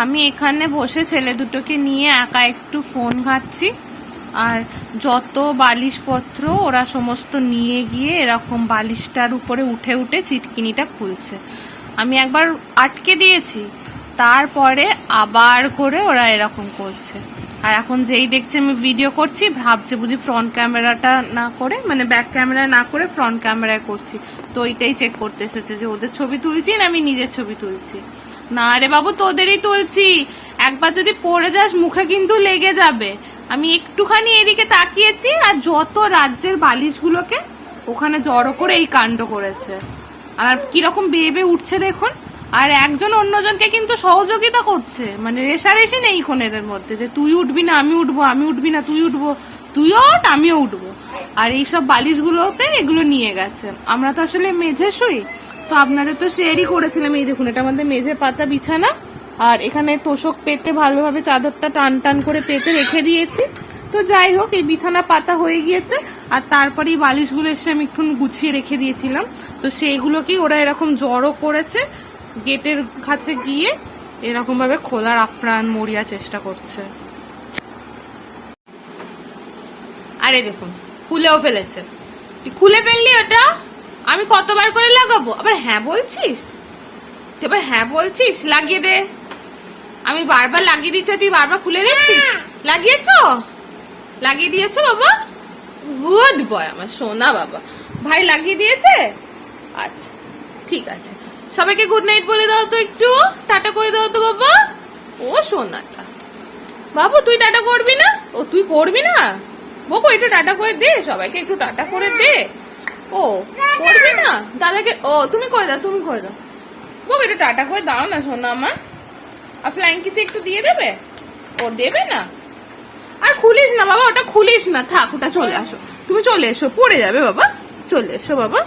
আমি এখানে বসে ছেলে দুটোকে নিয়ে একা একটু ফোন ঘাঁটছি, আর যত বালিশপত্র ওরা সমস্ত নিয়ে গিয়ে এরকম বালিশটার উপরে উঠে উঠে চিটকিনিটা খুলছে। আমি একবার আটকে দিয়েছি, তারপরে আবার করে ওরা এরকম করছে। আর এখন যেই দেখছে আমি ভিডিও করছি ভাবছে বুঝি ফ্রন্ট ক্যামেরাটা না করে, মানে ব্যাক ক্যামেরায় না করে ফ্রন্ট ক্যামেরায় করছি, তো ওইটাই চেক করতে এসেছে যে ওদের ছবি তুলছি না আমি নিজের ছবি তুলছি। না রে বাবু, তোদেরই তুলছি, একবার যদি পড়ে যাস মুখে কিন্তু লেগে যাবে। আমি একটুখানি এদিকে তাকিয়েছি আর যত রাজ্যের বালিশগুলোকে ওখানে জড়ো করে এই কাণ্ড করেছে। আর কিরকম বেয়ে বেয়ে উঠছে দেখুন। আর একজন অন্যজনকে কিন্তু সহযোগিতা করছে, মানে রেষারেষি নেই এখন এদের মধ্যে যে তুই উঠবি না আমি উঠবো, আমি উঠবি না তুই উঠবো, তুইও ওঠ আমিও উঠবো। আর এইসব বালিশগুলোতে এগুলো নিয়ে গেছে। আমরা তো আসলে মেঝে শুই, তো আপনাদের তো শেয়ারই করেছিলাম। এই দেখুন, এটা আমাদের মেঝে পাতা বিছানা, আর এখানে তোষক পেতে ভালোভাবে চাদরটা টান টান করে পেতে রেখে দিয়েছি। তো যাই হোক, এই বিছানা পাতা হয়ে গিয়েছে, আর তারপরে এই বালিশগুলো এসে আমি একটু গুছিয়ে রেখে দিয়েছিলাম। তো সেইগুলোকেই ওরা এরকম জড়ো করেছে, গেটের কাছে গিয়ে এরকম ভাবে খোলার আপ্রাণ মরিয়া চেষ্টা করছে। আরে দেখুন, খুলেও ফেলেছে। তুই খুলে ফেললি ওটা, আমি কতবার করে লাগাবো? আবার হ্যাঁ বলছিস, এবার হ্যাঁ বলছিস, লাগিয়ে দে। আমি বারবার লাগিয়ে দিচ্ছি, তুই বারবার খুলে দিচ্ছিস। লাগিয়েছো, লাগিয়ে দিয়েছো বাবা, গুড বয় আমার সোনা বাবা। ভাই লাগিয়ে দিয়েছে, আচ্ছা ঠিক আছে। সবাইকে গুড নাইট বলে দাও তো, একটু টাটা করে দাও তো বাবা। ও সোনাটা বাবু, তুই টাটা করবি না? ও তুই করবি না বকো, একটু টাটা করে দে সবাইকে, একটু টাটা করে দে। ও করবি না দাদাকে? ও তুমি করে দাও, তুমি করে দাও বকো, একটু টাটা করে দাও না সোনা আমার। আর ফ্লাইং কিসে একটু দিয়ে দেবে? ও দেবে না। আর খুলিস না বাবা, ওটা খুলিস না, থাক, ওটা চলে আসো, তুমি চলে এসো, পড়ে যাবে বাবা, চলে এসো বাবা।